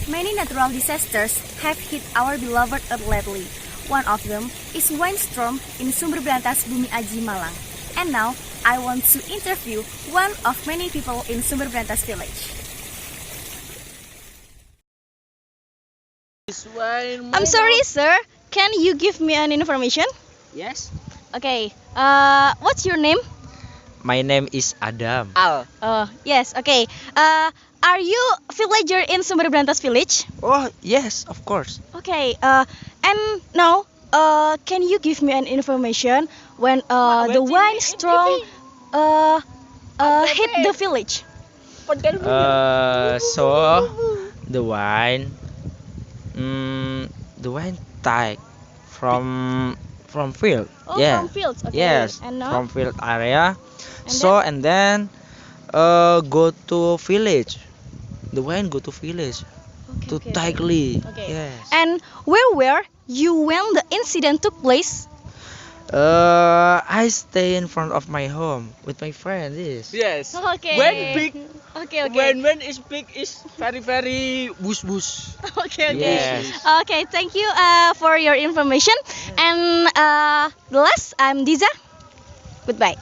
Many natural disasters have hit our beloved Earth lately. One of them is windstorm in Sumberbrantas, Bumi Aji, Malang. And now, I want to interview one of many people in Sumberbrantas village. I'm sorry, sir. Can you give me an information? Yes. Okay. What's your name? My name is Adam. Al. Yes. Okay. Are you villager in Sumberbrantas village? Oh, yes, of course. Okay. And now, can you give me an information when the windstorm hit the village? So the wine, take from field. Oh, Yeah. from fields. Okay. Yes. And now? From field area. And And then go to village. The wine go to village Okay, to okay, tightly. Okay. Yes. And where you when the incident took place? I stay in front of my home with my friend. Yes. Okay. When big, Okay. Okay. when is big is very bush. Okay. Okay. Yes. Okay. Thank you for your information. And the last, I'm Diza. Goodbye.